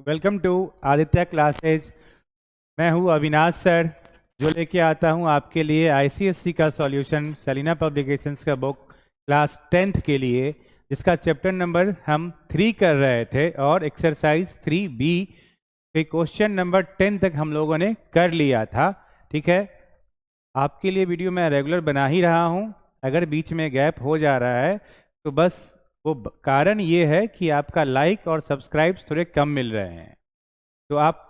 Welcome to Aditya classes. मैं हूं Avinash sir, जो लेके आता हूं आपके लिए आईसीएसई का सॉल्यूशन सेलिना पब्लिकेशंस का बुक क्लास 10th के लिए, जिसका चैप्टर नंबर हम 3 कर रहे थे और एक्सरसाइज 3B के क्वेश्चन नंबर 10 तक हम लोगों ने कर लिया था। ठीक है, आपके लिए वीडियो मैं रेगुलर बना ही रहा हूं। अगर बीच में गैप हो जा रहा है तो बस वो कारण ये है कि आपका लाइक और सब्सक्राइब थोड़े कम मिल रहे हैं। तो आप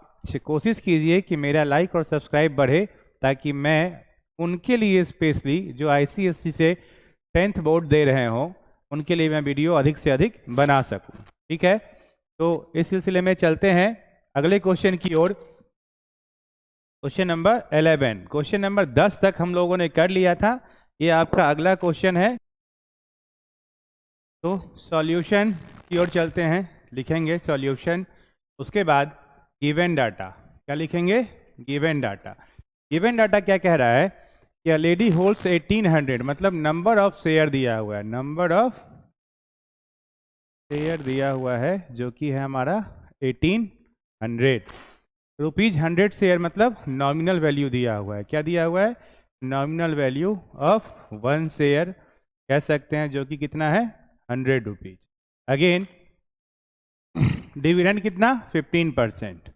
कोशिश कीजिए कि मेरा लाइक और सब्सक्राइब बढ़े, ताकि मैं उनके लिए स्पेशली जो आईसीएसई से 10th बोर्ड दे रहे हों, उनके लिए मैं वीडियो अधिक से अधिक बना सकूं। ठीक है, तो इस सिलसिले में चलते हैं अगले क्वेश्चन की ओर। क्वेश्चन नंबर 11, क्वेश्चन नंबर 10 तक हम लोगों ने कर लिया था। ये आपका अगला क्वेश्चन है। तो सॉल्यूशन की ओर चलते हैं, लिखेंगे सॉल्यूशन। उसके बाद गिवन डाटा, क्या लिखेंगे? Given data. गिवन डाटा क्या कह रहा है कि अ लेडी होल्ड्स 1800, मतलब नंबर ऑफ शेयर दिया हुआ है, नंबर ऑफ शेयर दिया हुआ है जो कि है हमारा 1800 रुपीज। 100 शेयर मतलब नॉमिनल वैल्यू दिया हुआ है। क्या दिया हुआ है? नॉमिनल वैल्यू ऑफ 1 शेयर कह सकते हैं, जो कि कितना है? 100 रुपीज। अगेन डिविडेंड कितना? 15%।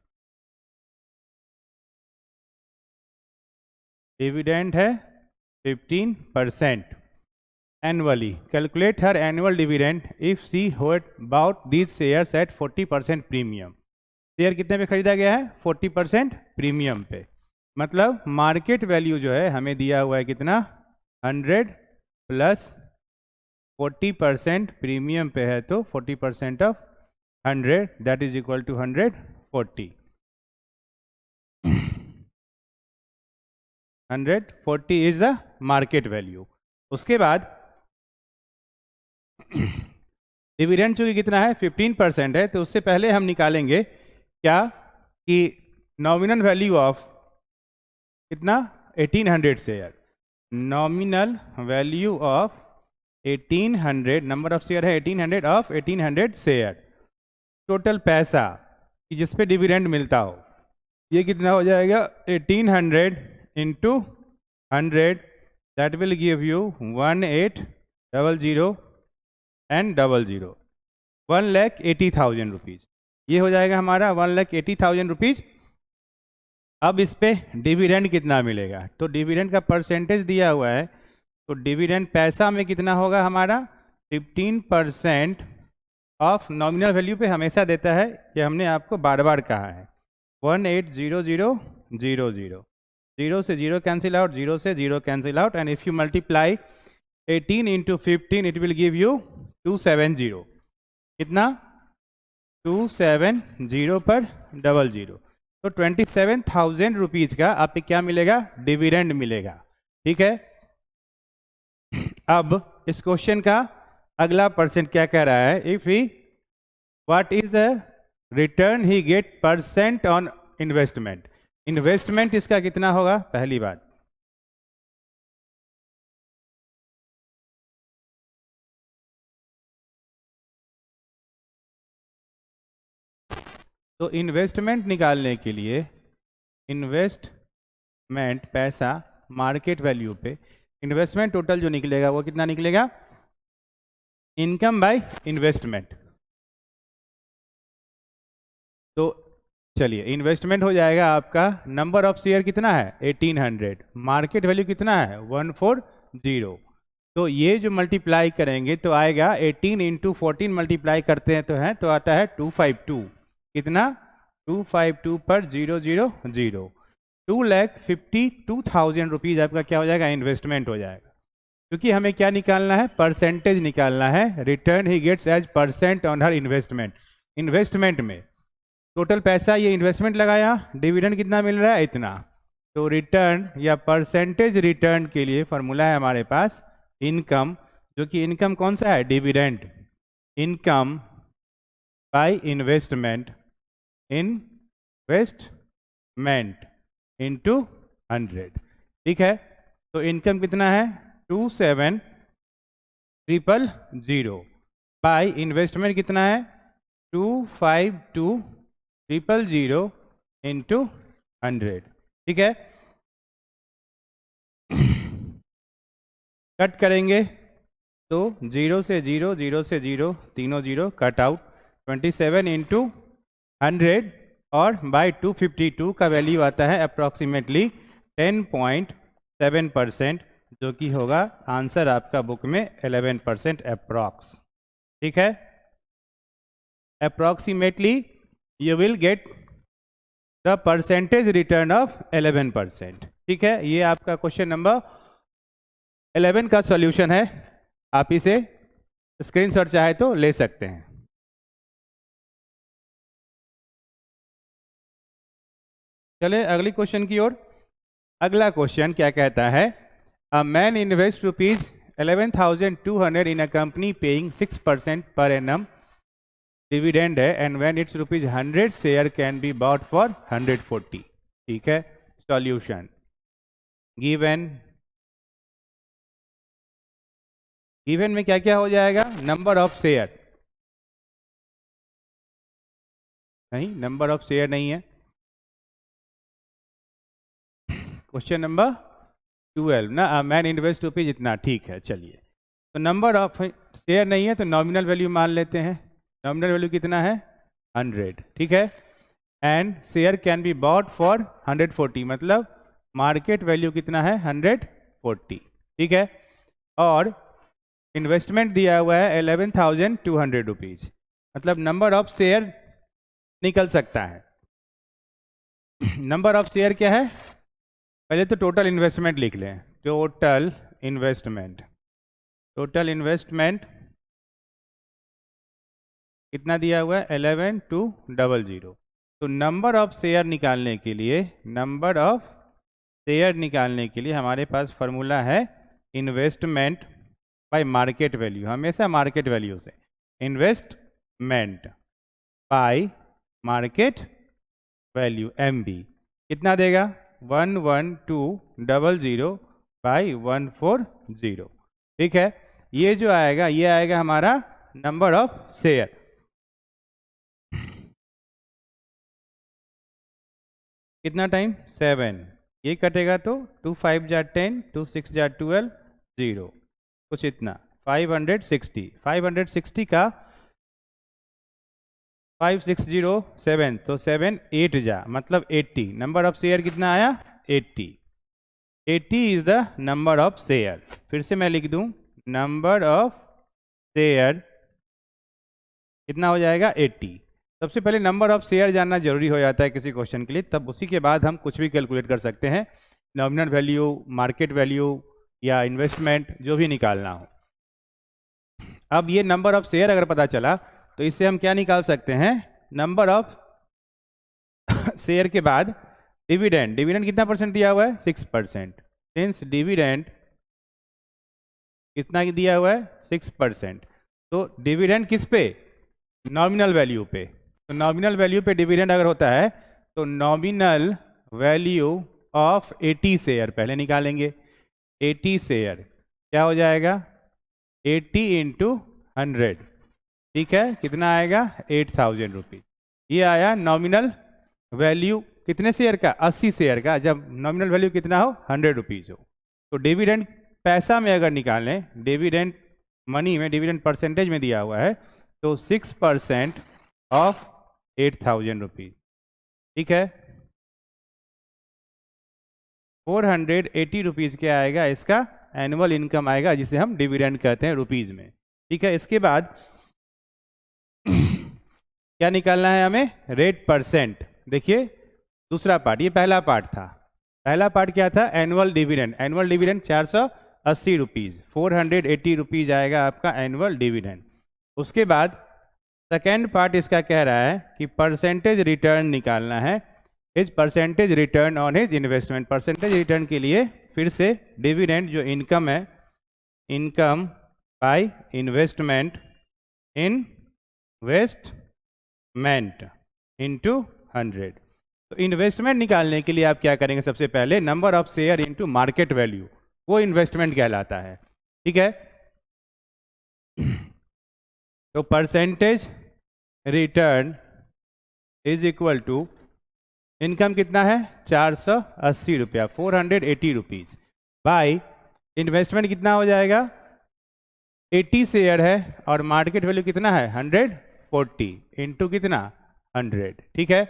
डिविडेंड है 15% एनुअली। कैलकुलेट हर annual dividend if she hold about these shares at 40% premium. Share कितने पे खरीदा गया है? 40% प्रीमियम पे। मतलब मार्केट वैल्यू जो है हमें दिया हुआ है कितना? 100 प्लस 40% प्रीमियम पे है, तो 40% of 100 that is equal to 140। 140 is the market value. उसके बाद डिविडेंड चूंकि कितना है? 15% है, तो उससे पहले हम निकालेंगे क्या कि नॉमिनल वैल्यू ऑफ कितना? 1800 share. Nominal value of 1800, number of share है 1800 ऑफ 1800 शेयर। टोटल पैसा कि जिस पे डिविडेंड मिलता हो, ये कितना हो जाएगा? 1800 into 100 that will give you 1800 and 00 1,80,000 rupees. ये हो जाएगा हमारा 1,80,000 रुपीज। अब इस पे डिविडेंड कितना मिलेगा? तो डिविडेंड का परसेंटेज दिया हुआ है, तो डिविडेंड पैसा में कितना होगा हमारा? 15% ऑफ नॉमिनल वैल्यू पे हमेशा देता है, ये हमने आपको बार बार कहा है। 180000, 0 से 0 कैंसिल आउट, 0 से 0 cancel out, and if you multiply 18 into 15 it will give you 270। कितना? 270 पर 00, तो 27,000 रुपीज का आप पे क्या मिलेगा? डिविडेंड मिलेगा। ठीक है, अब इस क्वेश्चन का अगला परसेंट क्या कह रहा है? If he what is the return he get percent on investment. Investment इसका कितना होगा? पहली बात, तो इन्वेस्टमेंट निकालने के लिए इन्वेस्टमेंट पैसा मार्केट वैल्यू पे, इन्वेस्टमेंट टोटल जो निकलेगा वो कितना निकलेगा? Income by investment. तो चलिए, इन्वेस्टमेंट हो जाएगा आपका, नंबर ऑफ शेयर कितना है? 1800, मार्केट वैल्यू कितना है? 140। तो ये जो मल्टीप्लाई करेंगे तो आएगा 18 इंटू 14 मल्टीप्लाई करते हैं तो आता है 252। कितना? 252 पर 000, 2,52,000 रुपीज आपका क्या हो जाएगा? इन्वेस्टमेंट हो जाएगा। क्योंकि हमें क्या निकालना है? परसेंटेज निकालना है। Return he gets as percent on her investment. Investment में टोटल पैसा ये इन्वेस्टमेंट लगाया, डिविडेंड कितना मिल रहा है? इतना। तो रिटर्न या परसेंटेज रिटर्न के लिए फॉर्मूला है हमारे पास इनकम, जो कि इनकम कौन सा है? Dividend. Income by investment, investment into 100। ठीक है, तो इनकम कितना है? 27,000 बाय इन्वेस्टमेंट कितना है? 252 000 इंटू 100, ठीक है। कट करेंगे तो 0 से 0, 0 से 0, तीनों 0 कट आउट, 27 इंटू 100 और बाई 252 का वैल्यू आता है अप्रॉक्सीमेटली 10.7%, जो कि होगा आंसर आपका बुक में 11% अप्रॉक्स, ठीक है। Approximately you will get the percentage return of 11%, ठीक है। ये आपका क्वेश्चन नंबर 11 का सॉल्यूशन है। आप इसे स्क्रीनशॉट चाहे तो ले सकते हैं। चले अगली क्वेश्चन की ओर। अगला क्वेश्चन क्या कहता है, a man invest ₹11,200 in a company paying 6% per annum dividend है, and when it's ₹100 share can be bought for 140, ठीक है। सॉल्यूशन गिवन में क्या क्या हो जाएगा, नंबर ऑफ शेयर, नहीं नंबर ऑफ शेयर नहीं है। क्वेश्चन नंबर 12 ना, मैन इन्वेस्ट रुपीज इतना, ठीक है। चलिए तो नंबर ऑफ शेयर नहीं है तो नॉमिनल वैल्यू मान लेते हैं। नॉमिनल वैल्यू कितना है, 100, ठीक है। And share can be bought for 140, मतलब मार्केट वैल्यू कितना है, 140, ठीक है। और इन्वेस्टमेंट दिया हुआ है 11,200 रुपीज, मतलब नंबर ऑफ शेयर निकल सकता है। नंबर ऑफ शेयर क्या है, पहले तो टोटल इन्वेस्टमेंट लिख लें। टोटल इन्वेस्टमेंट कितना दिया हुआ है, 11,200। तो नंबर ऑफ शेयर निकालने के लिए हमारे पास फॉर्मूला है इन्वेस्टमेंट बाय मार्केट वैल्यू, हमेशा मार्केट वैल्यू से। Investment by market value MB कितना देगा, 11,200 बाई 140, ठीक है। ये जो आएगा ये आएगा हमारा नंबर ऑफ शेयर। कितना टाइम, 7, ये कटेगा तो 2 5 जा 10, 2 6 जा 12, 0, कुछ इतना 560 का 5607, तो 7 8 जा मतलब 80, नंबर ऑफ शेयर कितना आया, 80 is the number of share. फिर से मैं लिख दूं, नंबर ऑफ शेयर कितना हो जाएगा, 80। सबसे पहले नंबर ऑफ शेयर जानना जरूरी हो जाता है किसी क्वेश्चन के लिए, तब उसी के बाद हम कुछ भी कैलकुलेट कर सकते हैं, नॉमिनल वैल्यू, मार्केट वैल्यू या इन्वेस्टमेंट, जो भी निकालना हो। अब ये नंबर ऑफ शेयर अगर पता चला तो इससे हम क्या निकाल सकते हैं, नंबर ऑफ शेयर के बाद डिविडेंड कितना परसेंट दिया हुआ है, 6%। सिंस डिविडेंड कितना दिया हुआ है, 6%, तो डिविडेंड किस पे, नॉमिनल वैल्यू पे। तो नॉमिनल वैल्यू पे डिविडेंड अगर होता है तो नॉमिनल वैल्यू ऑफ 80 शेयर पहले निकालेंगे। 80 शेयर क्या हो जाएगा, 80 इंटू 100, ठीक है। कितना आएगा, 8,000 रुपीज। ये आया नॉमिनल वैल्यू कितने शेयर का, 80 शेयर का, जब नॉमिनल वैल्यू कितना हो, 100 रुपीज हो। तो डिविडेंड पैसा में अगर निकालें, डिविडेंड मनी में, डिविडेंड परसेंटेज में दिया हुआ है तो 6% ऑफ 8,000 रुपीज, ठीक है। 480 रुपीज क्या आएगा, इसका एनुअल इनकम आएगा, जिसे हम डिविडेंड कहते हैं रुपीज में, ठीक है। इसके बाद क्या निकालना है हमें, रेट परसेंट। देखिए दूसरा पार्ट, ये पहला पार्ट था। पहला पार्ट क्या था, annual dividend. Annual dividend 480 rupees, 480 rupees आएगा आपका एनुअल डिविडेंड। उसके बाद सेकेंड पार्ट इसका कह रहा है कि परसेंटेज रिटर्न निकालना है, is percentage return on his investment. Percentage return के लिए फिर से डिविडेंड जो इनकम है, इनकम बाय इन्वेस्टमेंट इनटू 100। तो इन्वेस्टमेंट निकालने के लिए आप क्या करेंगे, सबसे पहले number of share into market value, वो इन्वेस्टमेंट कहलाता है, ठीक है। तो percentage return is equal to income कितना है 480 रुपया 480 रुपीज बाई इन्वेस्टमेंट कितना हो जाएगा 80 शेयर है और मार्केट वैल्यू कितना है 140 इंटू कितना 100। ठीक है,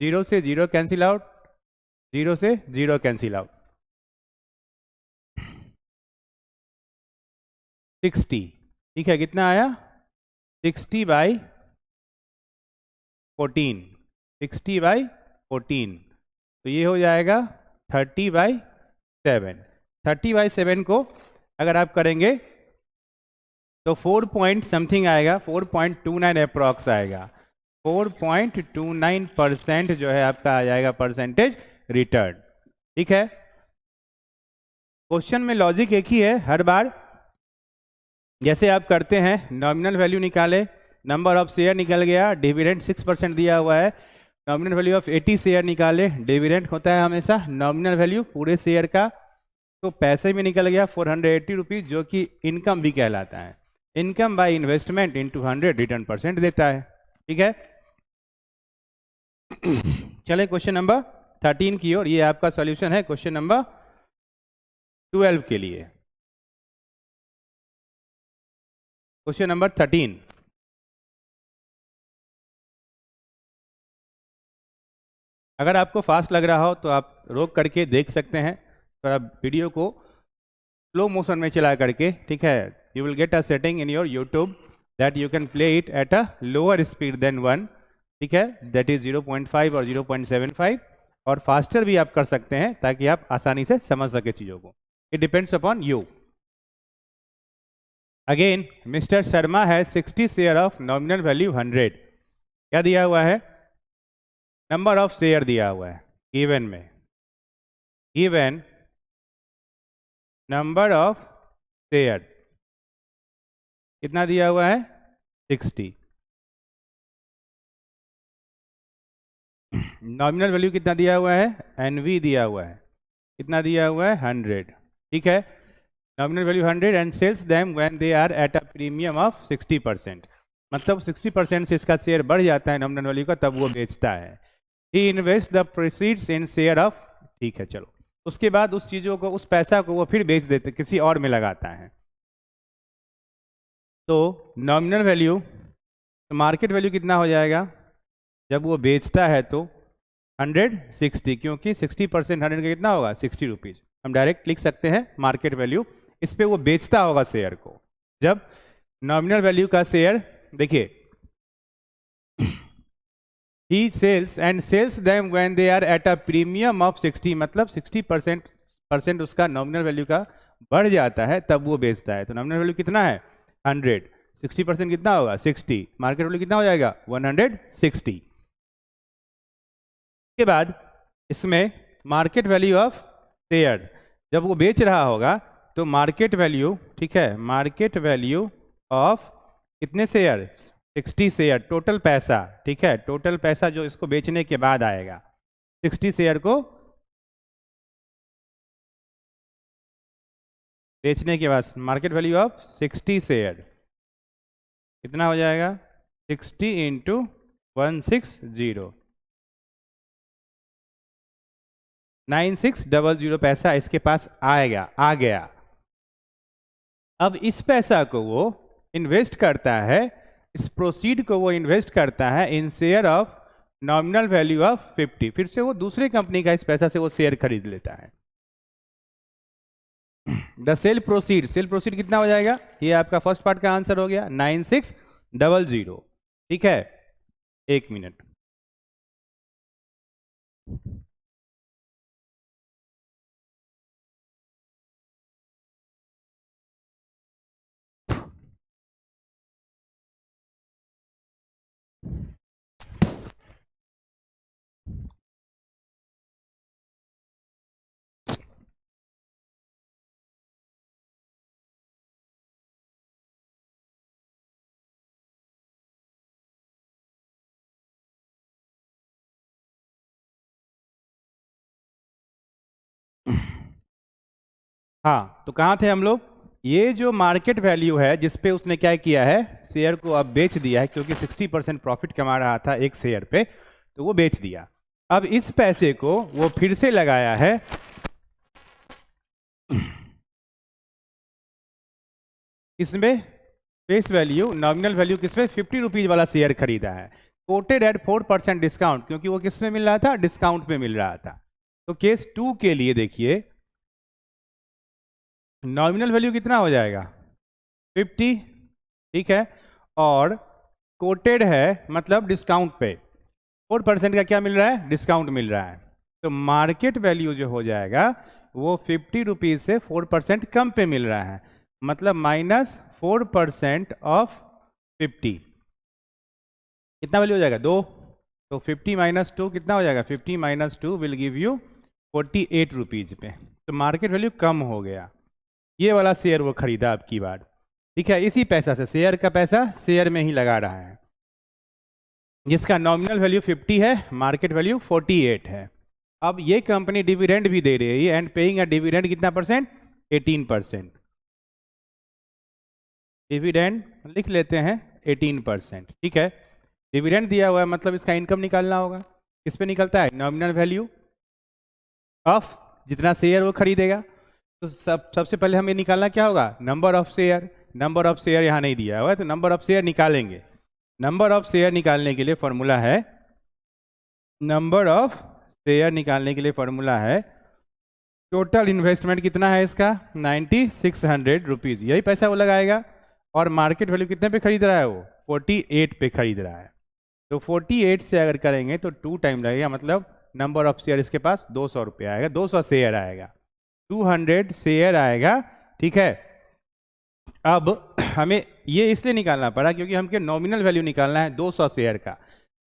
0 से 0 कैंसिल आउट, 0 से 0 कैंसिल आउट, 60। ठीक है, कितना आया 60 बाई 14, 60 बाई 14, तो ये हो जाएगा 30 बाई 7। 30 बाई 7 को अगर आप करेंगे तो 4 पॉइंट समथिंग आएगा, 4.29 अप्रॉक्स आएगा, 4.29% जो है आपका आ जाएगा परसेंटेज रिटर्न। ठीक है, क्वेश्चन में लॉजिक एक ही है हर बार, जैसे आप करते हैं नॉमिनल वैल्यू निकाले, नंबर ऑफ शेयर निकल गया, डिविडेंड 6% दिया हुआ है, नॉमिनल वैल्यू ऑफ 80 शेयर निकाले, डिविडेंड होता है हमेशा नॉमिनल वैल्यू पूरे शेयर का, तो पैसे में निकल गया 480 रुपीज जो कि इनकम भी कहलाता है। Income by investment into 100 return percent देता है। ठीक है, चले क्वेश्चन नंबर 13 की ओर। ये आपका सॉल्यूशन है क्वेश्चन नंबर 12 के लिए। क्वेश्चन नंबर 13, अगर आपको फास्ट लग रहा हो तो आप रोक करके देख सकते हैं, तो आप वीडियो को स्लो मोशन में चला करके, ठीक है, you will get a setting in your YouTube that you can play it at a lower speed than 1, ठीक है, दैट इज 0.5 और 0.75, और फास्टर भी आप कर सकते हैं ताकि आप आसानी से समझ सके चीज़ों को। It depends upon you. Again mister Sharma है 60 शेयर ऑफ नॉमिनल वैल्यू 100। क्या दिया हुआ है, नंबर ऑफ शेयर दिया हुआ है गिवन में, गिवन नंबर ऑफ शेयर कितना दिया हुआ है 60, नॉमिनल वैल्यू कितना दिया हुआ है एनवी दिया हुआ है, कितना दिया हुआ है 100। ठीक है, nominal value 100 and sells them when they are at a premium of 60%, मतलब 60% से इसका शेयर बढ़ जाता है नॉमिनल वैल्यू का, तब वो बेचता है। He invest the proceeds in share of, ठीक है चलो, उसके बाद उस चीज़ों को, उस पैसा को वो फिर बेच देते, किसी और में लगाता है। तो नॉमिनल वैल्यू, मार्केट वैल्यू कितना हो जाएगा जब वो बेचता है तो 160, क्योंकि 60% 100 का कितना होगा 60 रुपीज़। हम डायरेक्ट लिख सकते हैं मार्केट वैल्यू, इस पे वो बेचता होगा शेयर को। जब नॉमिनल वैल्यू का शेयर, देखिए, he sells and sells them when they are at a premium of 60, मतलब 60% उसका नॉमिनल वैल्यू का बढ़ जाता है तब वो बेचता है। तो नॉमिनल वैल्यू कितना है 100, 60% कितना होगा 60, मार्केट वैल्यू कितना हो जाएगा 160। के बाद इसमें मार्केट वैल्यू ऑफ शेयर, जब वो बेच रहा होगा तो मार्केट वैल्यू, ठीक है, मार्केट वैल्यू ऑफ कितने शेयर 60 शेयर, टोटल पैसा, ठीक है, टोटल पैसा जो इसको बेचने के बाद आएगा, 60 शेयर को बेचने के बाद मार्केट वैल्यू ऑफ 60 शेयर कितना हो जाएगा 60 इंटू 160, 9600 पैसा इसके पास आएगा, आ गया। अब इस पैसा को वो इन्वेस्ट करता है, इस प्रोसीड को वो इन्वेस्ट करता है in share of nominal value of 50, फिर से वो दूसरे कंपनी का इस पैसा से वो शेयर खरीद लेता है। The cell proceed, cell proceed कितना हो जाएगा, ये आपका फर्स्ट पार्ट का आंसर हो गया 9600। ठीक है, एक मिनट, हाँ, तो कहाँ थे हम लोग, ये जो मार्केट वैल्यू है जिस पे उसने क्या किया है, शेयर को अब बेच दिया है, क्योंकि 60% प्रॉफिट कमा रहा था एक शेयर पे, तो वो बेच दिया। अब इस पैसे को वो फिर से लगाया है इसमें, फेस वैल्यू नॉमिनल वैल्यू किसमें 50 रुपीज वाला शेयर खरीदा है, कोटेड एट 4% डिस्काउंट, क्योंकि वो किस में मिल रहा था, डिस्काउंट में मिल रहा था। तो केस 2 के लिए देखिए नॉमिनल वैल्यू कितना हो जाएगा 50, ठीक है, और कोटेड है मतलब डिस्काउंट पे 4% का क्या मिल रहा है, डिस्काउंट मिल रहा है। तो मार्केट वैल्यू जो हो जाएगा वो 50 रुपीज से 4% कम पे मिल रहा है, मतलब -4% ऑफ 50, कितना वैल्यू हो जाएगा 2। तो 50 - 2 कितना हो जाएगा, 50 - 2 विल गिव यू 48 रुपीज पे। तो मार्केट वैल्यू कम हो गया, ये वाला शेयर वो खरीदा अब की बार, ठीक है, इसी पैसा से, शेयर का पैसा शेयर में ही लगा रहा है, जिसका नॉमिनल वैल्यू 50 है, मार्केट वैल्यू 48 है। अब ये कंपनी डिविडेंड भी दे रही है एंड पेइंग अ डिविडेंड कितना परसेंट, 18%। डिविडेंड लिख लेते हैं 18%, ठीक है, डिविडेंड दिया हुआ है मतलब इसका इनकम निकालना होगा। किस पे निकलता है, नॉमिनल वैल्यू ऑफ जितना शेयर वो खरीदेगा। तो सबसे पहले हमें निकालना क्या होगा, number of share. Number of share यहाँ नहीं दिया हुआ है तो नंबर ऑफ शेयर निकालेंगे। नंबर ऑफ शेयर निकालने के लिए फॉर्मूला है, नंबर ऑफ शेयर निकालने के लिए फॉर्मूला है टोटल इन्वेस्टमेंट कितना है इसका 9600 रुपीज, यही पैसा वो लगाएगा, और मार्केट वैल्यू कितने पे खरीद रहा है वो 48 पे खरीद रहा है। तो 48 से अगर करेंगे तो 2 टाइम लगेगा, मतलब नंबर ऑफ शेयर इसके पास 200 रुपया आएगा, 200 शेयर आएगा, 200 शेयर आएगा, ठीक है। अब हमें ये इसलिए निकालना पड़ा क्योंकि हमके नॉमिनल वैल्यू निकालना है 200 शेयर का,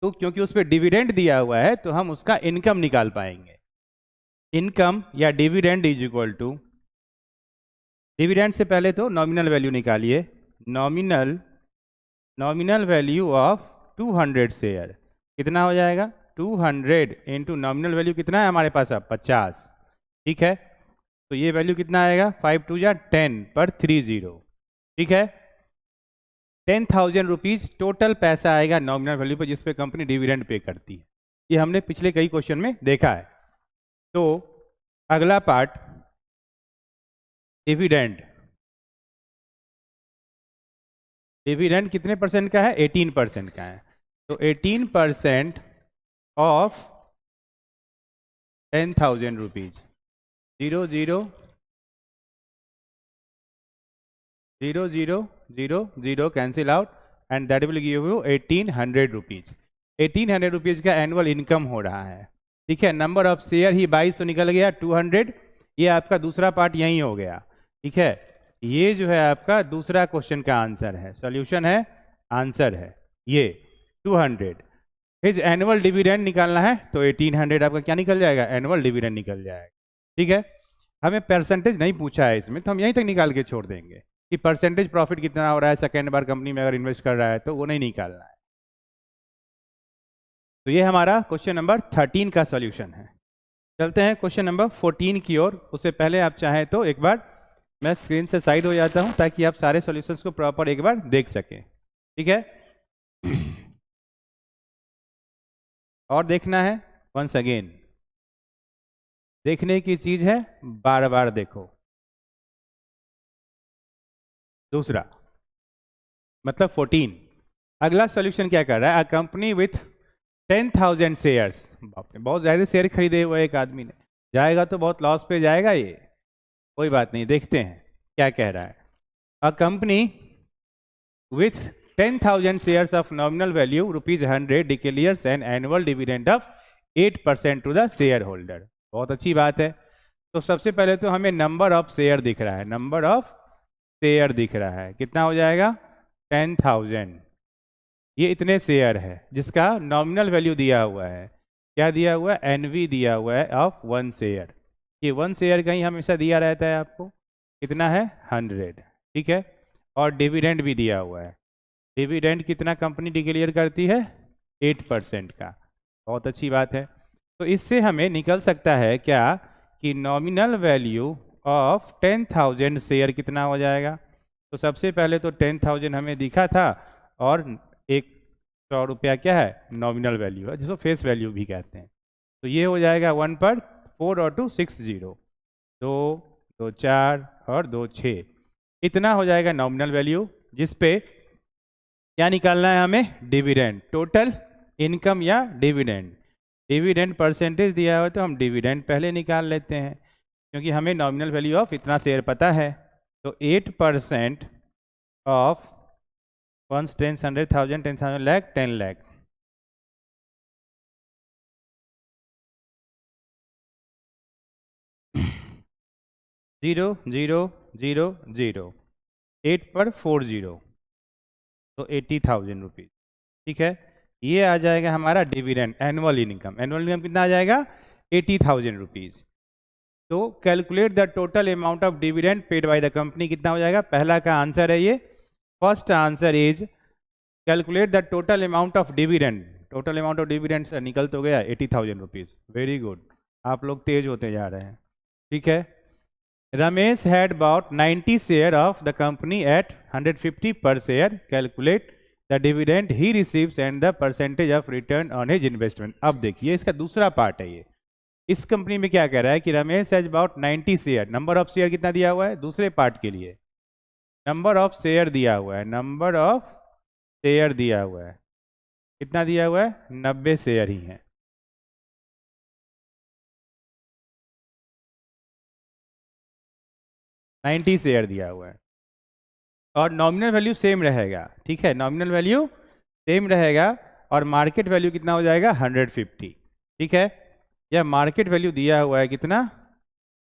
तो क्योंकि उस पर डिविडेंड दिया हुआ है तो हम उसका इनकम निकाल पाएंगे। इनकम या dividend is equal to, dividend से पहले तो नॉमिनल वैल्यू निकालिए, नॉमिनल वैल्यू ऑफ 200 शेयर कितना हो जाएगा, 200 इंटू नॉमिनल वैल्यू कितना है हमारे पास अब 50, ठीक है। तो ये वैल्यू कितना आएगा 5 2 जा 10 पर 30, ठीक है, 10,000 रुपीज टोटल पैसा आएगा नॉमिनल वैल्यू पर जिस पे कंपनी डिविडेंड पे करती है। ये हमने पिछले कई क्वेश्चन में देखा है। तो अगला पार्ट डिविडेंड, डिविडेंड कितने परसेंट का है, 18% का है। तो 18% of 10,000 rupees, 0 0 0 0 0 0 cancel out and that will give you 1800 rupees. 1800 rupees का एनुअल इनकम हो रहा है, ठीक है। नंबर ऑफ शेयर ही 22 तो निकल गया 200, ये आपका दूसरा पार्ट यही हो गया, ठीक है। ये जो है आपका दूसरा क्वेश्चन का आंसर है, सॉल्यूशन है, आंसर है ये 200। हिज एनुअल डिविडेंड निकालना है तो 1800 आपका क्या निकल जाएगा, एनुअल डिविडेंड निकल जाएगा, ठीक है। हमें परसेंटेज नहीं पूछा है इसमें, तो हम यहीं तक निकाल के छोड़ देंगे कि परसेंटेज प्रॉफिट कितना हो रहा है सेकेंड बार कंपनी में अगर इन्वेस्ट कर रहा है, तो वो नहीं निकालना है। तो ये हमारा क्वेश्चन नंबर 13 का सॉल्यूशन है। चलते हैं क्वेश्चन नंबर 14 की ओर। उससे पहले आप चाहें तो एक बार मैं स्क्रीन से साइड हो जाता हूं ताकि आप सारे सॉल्यूशंस को प्रॉपर एक बार देख सकें, ठीक है। और देखना है वंस अगेन, देखने की चीज है, बार बार देखो। दूसरा मतलब 14, अगला सॉल्यूशन क्या कर रहा है, अ कंपनी विथ 10,000 शेयर्स, बहुत ज्यादा शेयर खरीदे हुए एक आदमी ने, जाएगा तो बहुत लॉस पे जाएगा ये, कोई बात नहीं, देखते हैं क्या कह रहा है। A company with 10,000 shares of nominal value ₹100 declares an annual dividend of 8% to the share holder. बहुत अच्छी बात है। तो सबसे पहले तो हमें नंबर ऑफ शेयर दिख रहा है, नंबर ऑफ शेयर दिख रहा है, कितना हो जाएगा 10,000, ये इतने शेयर है जिसका नॉमिनल वैल्यू दिया हुआ है, क्या दिया हुआ है, एनवी दिया हुआ है ऑफ 1 शेयर। ये 1 शेयर कहीं हमेशा दिया रहता है आपको, कितना है 100, ठीक है। और डिविडेंड भी दिया हुआ है, डिविडेंड कितना कंपनी डिक्लेयर करती है 8% का, बहुत अच्छी बात है। तो इससे हमें निकल सकता है क्या कि नॉमिनल वैल्यू ऑफ 10,000 शेयर कितना हो जाएगा। तो सबसे पहले तो 10,000 हमें दिखा था और एक 100 रुपया क्या है, नॉमिनल वैल्यू है, जिसको फेस वैल्यू भी कहते हैं। तो ये हो जाएगा 1 पर 4 और 2 6 0, 2 2 4 और 2 6, इतना हो जाएगा नॉमिनल वैल्यू, जिस पे क्या निकालना है हमें, डिविडेंड, टोटल इनकम या डिविडेंड। डिविडेंड परसेंटेज दिया हुआ तो हम डिविडेंड पहले निकाल लेते हैं, क्योंकि हमें नॉमिनल वैल्यू ऑफ इतना शेयर पता है। तो 8% of 1 10 100,000 10,000 lakh 10 lakh, zero zero zero zero, 8 पर 4 0, तो 80,000 रुपीज। ठीक है, ये आ जाएगा हमारा dividend annual income. Annual income कितना आ जाएगा, 80,000 रुपीज। तो calculate the total amount of dividend paid by the company, कितना हो जाएगा, पहला का आंसर है ये। First answer is calculate the total amount of dividend. Total amount of dividend से निकल तो गया 80,000 रुपीज। वेरी गुड, आप लोग तेज होते जा रहे हैं। ठीक है, Ramesh had bought 90 share of the company at 150 per share, calculate the dividend he receives and the percentage of return on his investment. अब देखिए इसका दूसरा पार्ट है ये। इस कंपनी में क्या कह रहा है कि Ramesh has bot 90 share, number of share कितना दिया हुआ है, दूसरे पार्ट के लिए नंबर ऑफ शेयर दिया हुआ है, नंबर ऑफ शेयर दिया हुआ है, कितना दिया हुआ है, 90 शेयर ही है। नाइन्टी शेयर दिया हुआ है और नॉमिनल वैल्यू सेम रहेगा। ठीक है, नॉमिनल वैल्यू सेम रहेगा और मार्केट वैल्यू कितना हो जाएगा, 150। ठीक है, यह मार्केट वैल्यू दिया हुआ है कितना,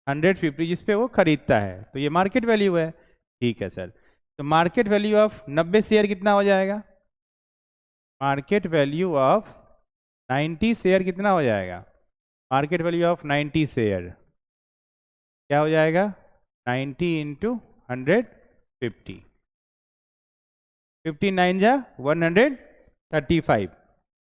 150, जिस पे वो खरीदता है, तो ये मार्केट वैल्यू है। ठीक है सर, तो मार्केट वैल्यू ऑफ 90 शेयर कितना हो जाएगा, मार्केट वैल्यू ऑफ 90 शेयर कितना हो जाएगा, मार्केट वैल्यू ऑफ 90 शेयर क्या हो जाएगा, 90 इंटू 150, 59 जा 135,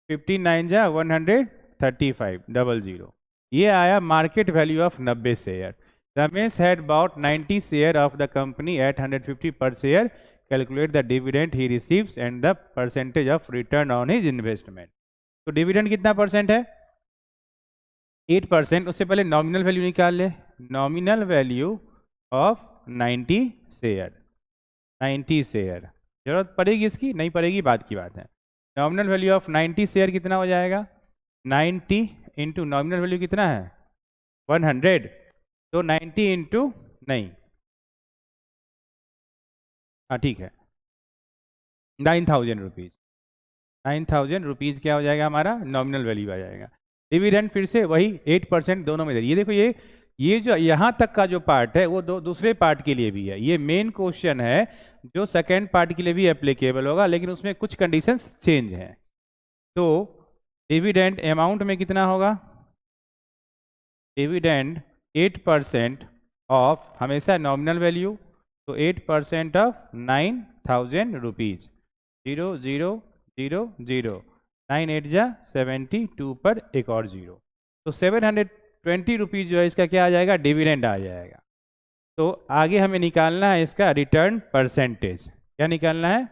59 जा 135, 00, ये आया market value of 90 share. Ramesh had bought 90 share of the company at 150 per share, calculate the dividend he receives and the percentage of return on his investment. तो dividend कितना percent है, 8%। उससे पहले नॉमिनल वैल्यू निकाल ले, nominal value of 90 share, 90 share, जरूरत पड़ेगी इसकी, नहीं पड़ेगी बात की बात है। नॉमिनल वैल्यू ऑफ 90 शेयर कितना हो जाएगा, 90 इंटू नॉमिनल वैल्यू कितना है 100, तो 90 इंटू नहीं, हाँ ठीक है, 9,000 रुपीज़, 9,000 रुपीज़ क्या हो जाएगा हमारा, नॉमिनल वैल्यू आ जाएगा। डिविडेंड फिर से वही 8% दोनों में दे, ये देखो ये जो यहाँ तक का जो पार्ट है वो दूसरे पार्ट के लिए भी है। ये मेन क्वेश्चन है जो सेकेंड पार्ट के लिए भी एप्लीकेबल होगा, लेकिन उसमें कुछ कंडीशंस चेंज हैं। तो डिविडेंड अमाउंट में कितना होगा, डिविडेंड 8% ऑफ हमेशा नॉमिनल वैल्यू, तो 8% ऑफ 9,000 रुपीज़, 0 0 0 0, 9 8 जा 72 पर एक और 0, तो 720 रुपीज़ जो है इसका क्या आ जाएगा, डिविडेंड आ जाएगा। तो आगे हमें निकालना है इसका रिटर्न परसेंटेज। क्या निकालना है,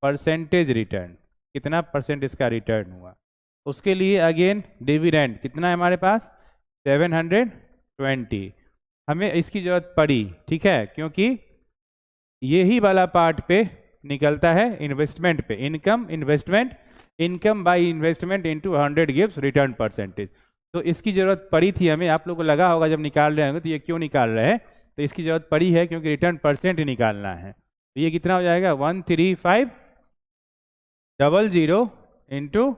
परसेंटेज रिटर्न, कितना परसेंट इसका रिटर्न हुआ। उसके लिए अगेन डिविडेंड कितना है हमारे पास, 720, हमें इसकी जरूरत पड़ी। ठीक है, क्योंकि यही वाला पार्ट पे निकलता है इन्वेस्टमेंट पे, income investment, income by investment into 100 gives return percentage. तो इसकी जरूरत पड़ी थी हमें, आप लोगों को लगा होगा जब निकाल रहे होंगे तो ये क्यों निकाल रहे हैं, तो इसकी जरूरत पड़ी है क्योंकि रिटर्न परसेंट निकालना है। तो ये कितना हो जाएगा, 13500 इंटू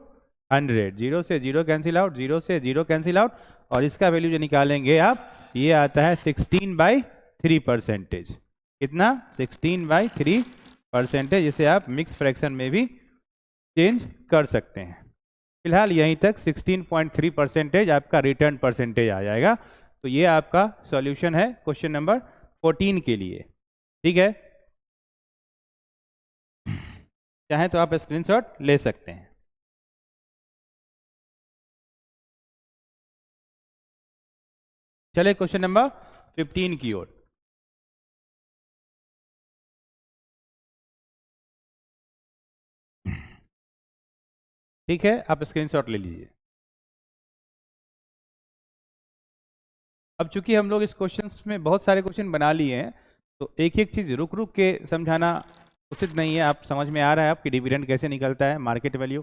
100, 0 से 0 कैंसिल आउट, 0 से 0 कैंसिल आउट, और इसका वैल्यू जो निकालेंगे आप, ये आता है 16/3%। कितना, 16/3%, जिसे आप मिक्स फ्रैक्शन में भी चेंज कर सकते हैं। फिलहाल यहीं तक 16.3% आपका रिटर्न परसेंटेज आ जाएगा। तो ये आपका सॉल्यूशन है क्वेश्चन नंबर 14 के लिए। ठीक है, चाहे तो आप स्क्रीनशॉट ले सकते हैं। चले क्वेश्चन नंबर 15 की ओर। ठीक है, आप स्क्रीनशॉट ले लीजिए। अब चूंकि हम लोग इस क्वेश्चंस में बहुत सारे क्वेश्चन बना लिए हैं, तो एक एक चीज़ रुक रुक के समझाना उचित नहीं है। आप समझ में आ रहा है आपकी डिविडेंड कैसे निकलता है, मार्केट वैल्यू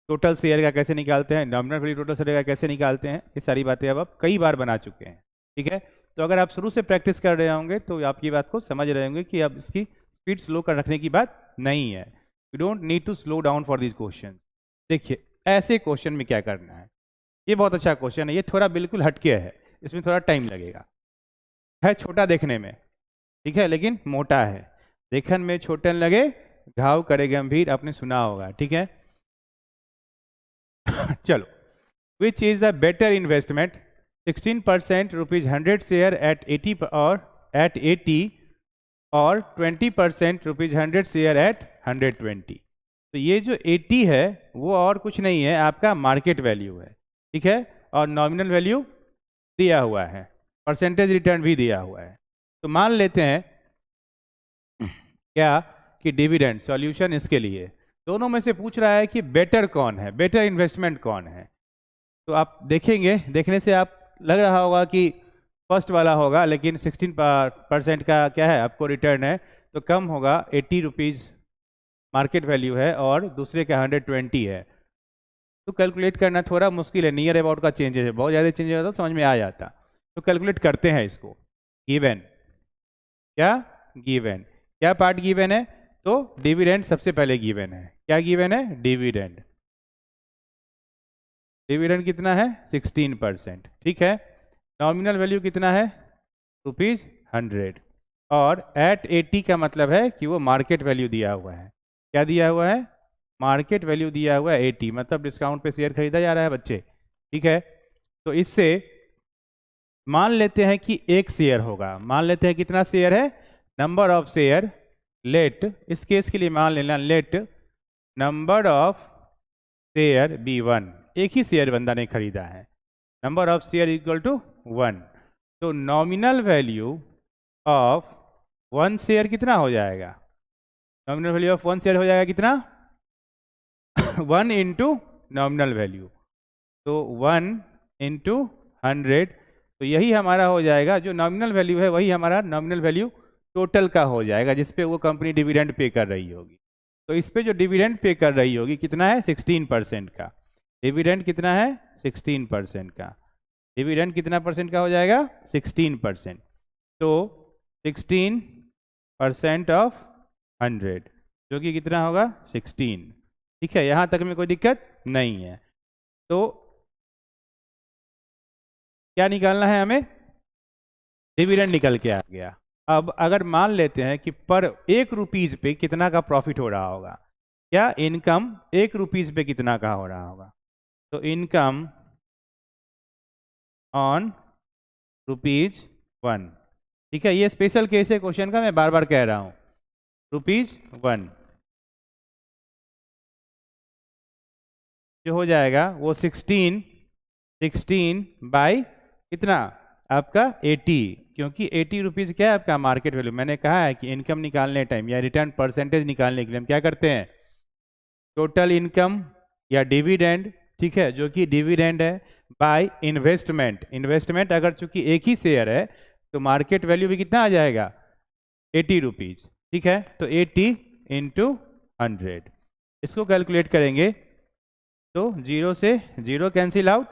टोटल शेयर का कैसे निकालते हैं, नॉमिनल वैल्यू टोटल शेयर का कैसे निकालते हैं, ये सारी बातें अब आप कई बार बना चुके हैं। ठीक है, तो अगर आप शुरू से प्रैक्टिस कर रहे होंगे तो आप ये बात को समझ रहे होंगे कि अब इसकी स्पीड स्लो कर रखने की बात नहीं है। You don't need to slow down for this question. देखिए ऐसे क्वेश्चन में क्या करना है, ये बहुत अच्छा क्वेश्चन है, ये थोड़ा बिल्कुल हटके है, इसमें थोड़ा टाइम लगेगा, है छोटा देखने में, ठीक है, लेकिन मोटा है। देखन में छोटन लगे घाव करे गंभीर, आपने सुना होगा। ठीक है चलो, which is the better investment, 16% ₹100 share eight 80 और एट 80 और 20% ₹100 शेयर एट 120। तो ये जो 80 है वो और कुछ नहीं है, आपका मार्केट वैल्यू है। ठीक है, और नॉमिनल वैल्यू दिया हुआ है, परसेंटेज रिटर्न भी दिया हुआ है। तो मान लेते हैं क्या कि डिविडेंड सॉल्यूशन इसके लिए दोनों में से पूछ रहा है कि बेटर कौन है, बेटर इन्वेस्टमेंट कौन है। तो आप देखेंगे, देखने से आप लग रहा होगा कि फर्स्ट वाला होगा, लेकिन 16% का क्या है आपको रिटर्न है, तो कम होगा, 80 रुपीज़ मार्केट वैल्यू है और दूसरे का 120 है। तो कैलकुलेट करना थोड़ा मुश्किल है, नियर अबाउट का चेंजेस है, बहुत ज़्यादा चेंजेस होता तो समझ में आ जाता। तो कैलकुलेट करते हैं इसको। गिवन क्या, गिवन क्या पार्ट गिवन है, तो डिविडेंड सबसे पहले गिवन है। क्या गिवन है, डिविडेंड। डिविडेंड कितना है, 16%। ठीक है, नॉमिनल वैल्यू कितना है, ₹100, और एट 80 का मतलब है कि वो मार्केट वैल्यू दिया हुआ है। क्या दिया हुआ है, मार्केट वैल्यू दिया हुआ है 80, मतलब डिस्काउंट पे शेयर खरीदा जा रहा है बच्चे। ठीक है, तो इससे मान लेते हैं कि एक शेयर होगा, मान लेते हैं कितना शेयर है, नंबर ऑफ शेयर, लेट इस केस के लिए मान लेना let number of share B1, एक ही शेयर बंदा ने खरीदा है, number of share equal to 1। तो नॉमिनल वैल्यू ऑफ 1 शेयर कितना हो जाएगा, नॉमिनल वैल्यू ऑफ 1 शेयर हो जाएगा कितना 1 इंटू नॉमिनल वैल्यू, तो 1 इंटू 100, तो यही हमारा हो जाएगा, जो नॉमिनल वैल्यू है वही हमारा नॉमिनल वैल्यू टोटल का हो जाएगा, जिस पे वो कंपनी डिविडेंड पे कर रही होगी। तो इस पे जो डिविडेंड पे कर रही होगी कितना है, 16% का। डिविडेंड कितना है, 16% का। डिविडेंड कितना परसेंट का हो जाएगा, 16%। तो 16% ऑफ 100 जो कि कितना होगा, 16। ठीक है, यहाँ तक में कोई दिक्कत नहीं है। तो क्या निकालना है हमें, डिविडेंड निकल के आ गया। अब अगर मान लेते हैं कि पर ₹1 पे कितना का प्रॉफिट हो रहा होगा, क्या इनकम ₹1 पे कितना का हो रहा होगा, तो इनकम ऑन ₹1। ठीक है, ये स्पेशल केस है क्वेश्चन का, मैं बार बार कह रहा हूं, ₹1 जो हो जाएगा वो 16 बाई कितना आपका 80, क्योंकि 80 रुपीज़ क्या है आपका मार्केट वैल्यू। मैंने कहा है कि इनकम निकालने टाइम या रिटर्न परसेंटेज निकालने के लिए हम क्या करते हैं, टोटल इनकम या डिविडेंड, ठीक है, जो कि डिविडेंड है, बाय इन्वेस्टमेंट। इन्वेस्टमेंट अगर चूंकि एक ही शेयर है तो मार्केट वैल्यू भी कितना आ जाएगा, 80 रुपीज़। ठीक है, तो 80 इंटू 100, इसको कैलकुलेट करेंगे तो 0 से 0 कैंसिल आउट,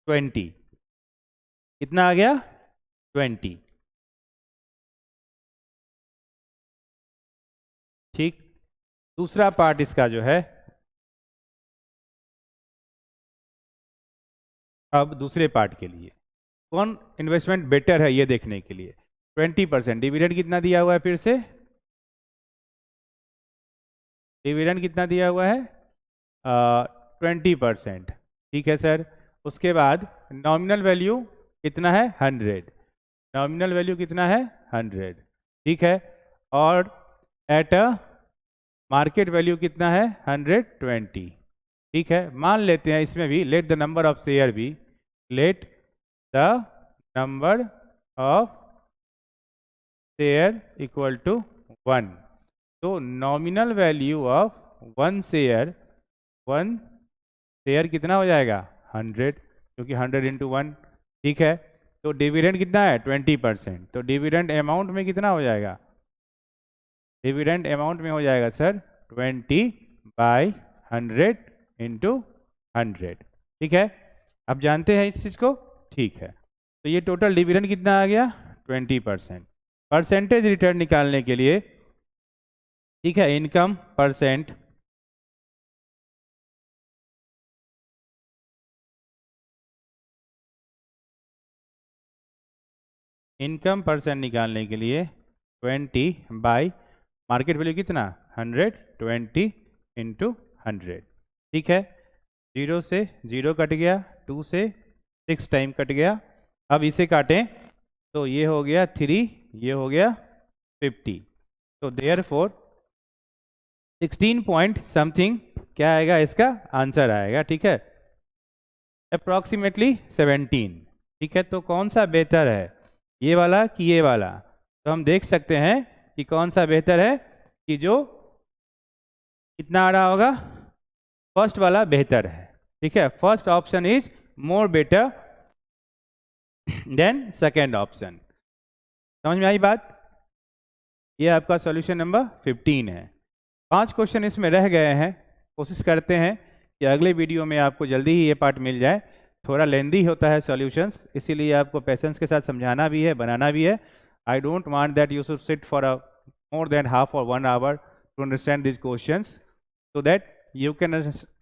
20 कितना आ गया, 20। ठीक, दूसरा पार्ट इसका जो है, अब दूसरे पार्ट के लिए कौन इन्वेस्टमेंट बेटर है ये देखने के लिए, 20%। डिविडेंड कितना दिया हुआ है, फिर से डिविडेंड कितना दिया हुआ है, 20%। ठीक है सर, उसके बाद नॉमिनल वैल्यू कितना है, 100, नॉमिनल वैल्यू कितना है, 100। ठीक है, और एट अ मार्केट वैल्यू कितना है, 120। ठीक है, मान लेते हैं इसमें भी let the number of share भी, let the number of share equal to 1। तो नॉमिनल वैल्यू ऑफ 1 शेयर कितना हो जाएगा 100, क्योंकि 100 इंटू 1, ठीक है। तो डिविडेंड कितना है 20%, तो डिविडेंड अमाउंट में कितना हो जाएगा, डिविडेंड अमाउंट में हो जाएगा सर 20/100 इंटू 100, ठीक है। अब जानते हैं इस चीज़ को, ठीक है। तो ये टोटल डिविडेंड कितना आ गया 20%। परसेंटेज रिटर्न निकालने के लिए, ठीक है, इनकम परसेंट, इनकम परसेंट निकालने के लिए 20 बाई मार्केट वैल्यू कितना 100, 20 इंटू 100, ठीक है। 0 से 0 कट गया, 2 से 6 टाइम कट गया। अब इसे काटें तो ये हो गया 3, ये हो गया 50, तो देयरफॉर 16 पॉइंट समथिंग क्या आएगा, इसका आंसर आएगा, ठीक है, अप्रॉक्सीमेटली 17, ठीक है। तो कौन सा बेहतर है, ये वाला कि ये वाला? तो हम देख सकते हैं कि कौन सा बेहतर है, कि जो कितना आ रहा होगा, फर्स्ट वाला बेहतर है, ठीक है। First option is more better than second option. समझ में आई बात? ये आपका सॉल्यूशन नंबर 15 है। 5 क्वेश्चन इसमें रह गए हैं। कोशिश करते हैं कि अगले वीडियो में आपको जल्दी ही ये पार्ट मिल जाए। थोड़ा लेंदी होता है सॉल्यूशंस, इसीलिए आपको पेशेंस के साथ समझाना भी है, बनाना भी है। I don't want that you should sit for a more than half or 1 hour to understand these questions, so that you can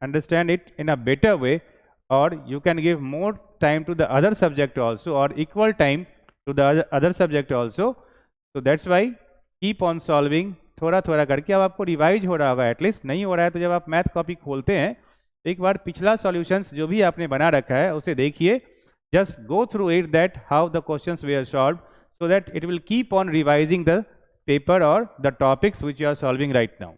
understand it in a better way, or you can give more time to the other subject also, or equal time to the other subject also. So that's why keep on solving, थोड़ा थोड़ा करके। अब आपको revise हो रहा होगा, at least नहीं हो रहा है तो जब आप मैथ कॉपी खोलते हैं तो एक बार पिछला सॉल्यूशंस जो भी आपने बना रखा है उसे देखिए, just go through it that how the questions they are solved, so that it will keep on revising the paper और the topics which you are solving right now,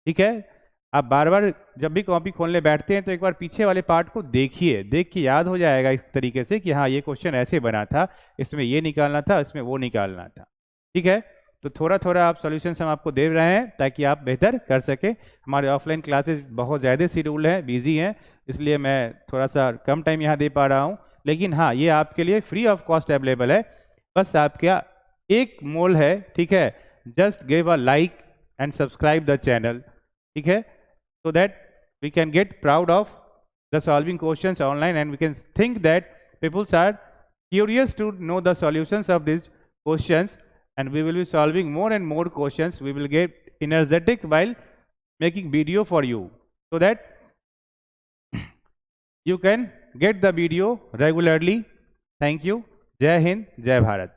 ठीक है। आप बार बार जब भी कॉपी खोलने बैठते हैं तो एक बार पीछे वाले पार्ट को देखिए, देख के याद हो जाएगा इस तरीके से कि हाँ ये क्वेश्चन ऐसे बना था, इसमें ये निकालना था, इसमें वो निकालना था, ठीक है। तो थोड़ा थोड़ा आप सॉल्यूशंस हम आपको दे रहे हैं ताकि आप बेहतर कर सके। हमारे ऑफलाइन क्लासेस बहुत ज़्यादा शेड्यूल है, बिजी हैं, इसलिए मैं थोड़ा सा कम टाइम यहाँ दे पा रहा हूँ, लेकिन हाँ ये आपके लिए फ्री ऑफ कॉस्ट अवेलेबल है। बस आपका एक मोल है, ठीक है, just give a like and subscribe the channel, ठीक है, so that we can get proud of the solving questions online, and we can think that people are curious to know the solutions of these questions, and we will be solving more and more questions. We will get energetic while making video for you, so that you can get the video regularly. Thank you. Jai Hind, Jai Bharat.